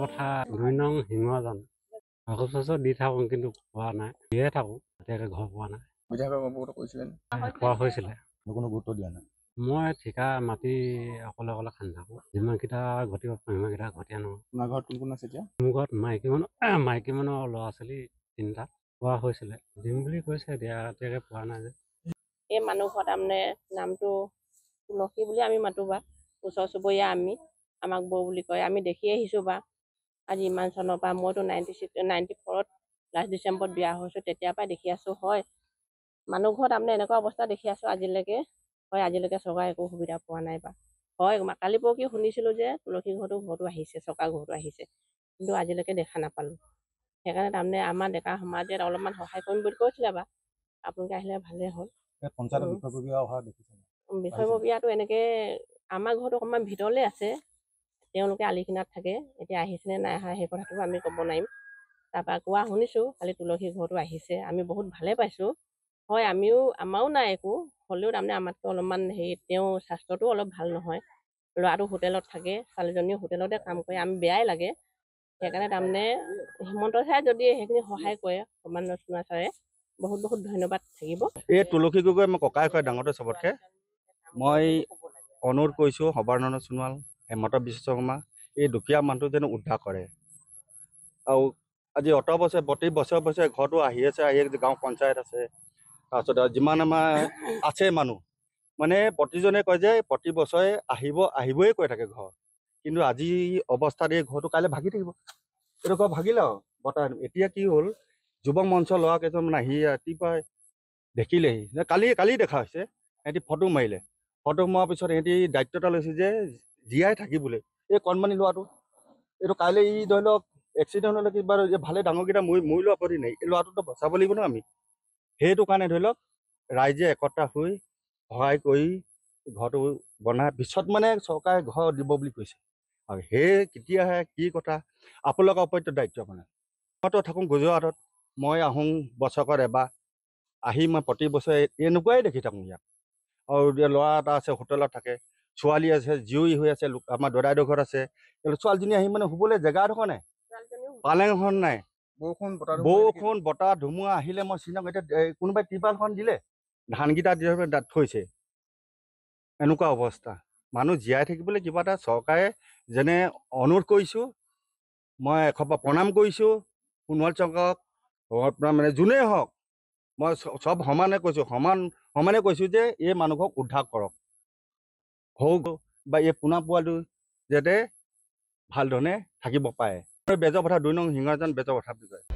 কথা ২ নং সিংহজান কাগজ চাগজ দি থাকোঁ কিন্তু পোৱা নাই দিয়ে থাকোঁ এতিয়ালৈকে ঘৰ পোৱা নাই কোৱা হৈছিলে কোনো গুৰুত্ব দিয়া নাই মই ঠিকা মাটি অকলে খান্দি থাকোঁ যিমানকেইটা ঘটিব পাৰোঁ সিমানকেইটা ঘটি আনো আপোনাৰ ঘৰত কোন আছে এতিয়া মোৰ ঘৰত মাইকী মানুহৰ ল'ৰা ছোৱালী ৩টা পোৱা হৈছিলে দিম বুলি কৈছে এতিয়ালৈকে পোৱা নাই যে এই মানুহ ঘৰ তাৰমানে নামটো তুলসী বুলি আমি মাতো বা ওচৰ চুবুৰীয়া আমাক বৌ বুলি কয় আমি দেখি আহিছোঁ বা আজি ইমান চনৰ পৰা মইতো 94ত লাষ্ট ডিচেম্বৰত বিয়া হৈছোঁ তেতিয়াৰ পৰাই দেখি আছোঁ হয় মানুহ ঘৰ তাৰমানে এনেকুৱা অৱস্থা দেখি আছোঁ আজিলৈকে চৰকাৰে একো সুবিধা পোৱা নাই বা হয় কালি পৰহি শুনিছিলোঁ যে তুলসী ঘৰটো আহিছে চৰকাৰ ঘৰটো আহিছে কিন্তু আজিলৈকে দেখা নাপালোঁ সেইকাৰণে তাৰমানে আমাৰ ডেকা সমাজে অলপমান সহায় কৰিম বুলি কৈছিলে বা আপোনালোকে আহিলে ভালেই হ'ল পঞ্চায়তৰ বিষয়ববীয়া অহা দেখিছে বিষয়ববীয়াটো এনেকৈ আমাৰ ঘৰটো অকণমান ভিতৰলৈ আছে তেওঁলোকে আলিখিনাত থাকে এতিয়া আহিছেনে নাই অহা সেই কথাটো আমি ক'ব নোৱাৰিম তাৰপৰা কোৱা শুনিছোঁ খালি তুলসী ঘৰটো আহিছে আমি বহুত ভালে পাইছোঁ হয় আমাৰো নাই একো হ'লেও তাৰমানে আমাতকৈ অলপমান তেওঁৰ স্বাস্থ্যটো অলপ ভাল নহয় ল'ৰাটো হোটেলত থাকে ছোৱালীজনীও হোটেলতে কাম কৰে আমি বেয়াই লাগে সেইকাৰণে তাৰমানে হিমন্ত ছাৰে যদি সেইখিনি সহায় কৰে সৰ্বানন্দ ছাৰে বহুত ধন্যবাদ থাকিব এই তুলসী গগৈ মই ককাই কয় ডাঙৰটো চবতকৈ মই অনুৰোধ কৰিছোঁ সৰ্বানন্দ সোণোৱাল হেমন্ত বিশ্ব শৰ্মা এই দুখীয়া মানুহটো যেন উদ্ধাৰ কৰে আৰু আজি অত বছৰ প্ৰতি বছৰে ঘৰটো আহি আছে গাঁও পঞ্চায়ত আছে তাৰপিছত যিমান আমাৰ আছে মানুহ মানে প্ৰতিজনে কয় যে প্ৰতি বছৰে আহিবই কৈ থাকে ঘৰ কিন্তু আজি অৱস্থাত এই ঘৰটো কাইলৈ ভাগি থাকিব এইটো ঘৰ ভাগিলে আৰু বতাহ এতিয়া কি হ'ল যুৱক মঞ্চৰ ল'ৰা কেইজনমান আহি ৰাতিপুৱাই দেখিলেহি কালি দেখা হৈছে সিহঁতি ফটো মাৰিলে ফটো মৰাৰ পিছত সিহঁতি দায়িত্ব এটা লৈছে যে জীয়াই থাকিবলৈ এই কণমানি ল'ৰাটো এইটো কাইলৈ ধৰি লওক এক্সিডেণ্ট হ'লে কিবা ভালে ডাঙৰকেইটা মৰিলো আপত্তি নাই এই ল'ৰাটোতো বচাব লাগিব ন আমি সেইটো কাৰণে ধৰি লওক ৰাইজে একতা হৈ সহায় কৰি ঘৰটো বনাই পিছত মানে চৰকাৰে ঘৰ দিব বুলি কৈছে আৰু কেতিয়া আহে কি কথা আপোনালোকৰ ওপৰত দায়িত্ব মানে মইতো থাকোঁ গুজৰাটত মই আহোঁ বছৰত এবাৰ আহি মই প্ৰতি বছৰে এনেকুৱাই দেখি থাকোঁ ইয়াত আৰু ল'ৰা এটা আছে হোটেলত থাকে ছোৱালী আছে জীয়ৰী হৈ আছে আমাৰ দদাইদেউ ঘৰত আছে ছোৱালীজনী আহি মানে শুবলৈ জেগা এডোখৰ নাই পালেং এখন নাই বৰষুণ বতাহ ধুমুহা আহিলে মই চিনাক এতিয়া কোনোবাই ত্ৰিপালখন দিলে ধানকেইটা থৈছে এনেকুৱা অৱস্থা মানুহ জীয়াই থাকিবলৈ কিবা এটা চৰকাৰে যেনে অনুৰোধ কৰিছোঁ মই এসোপা প্ৰণাম কৰিছোঁ সোণোৱাল চৰকাৰক মানে যোনেই হওক মই চব সমানে কৈছোঁ যে এই মানুহক উদ্ধাৰ কৰক হওক বা এই পোনা পোৱালিটো যাতে ভাল ধৰণে থাকিব পাৰে বেজৰ পথাৰ ২ নং সিংহজান বেজৰ পথাৰ বুলি কয়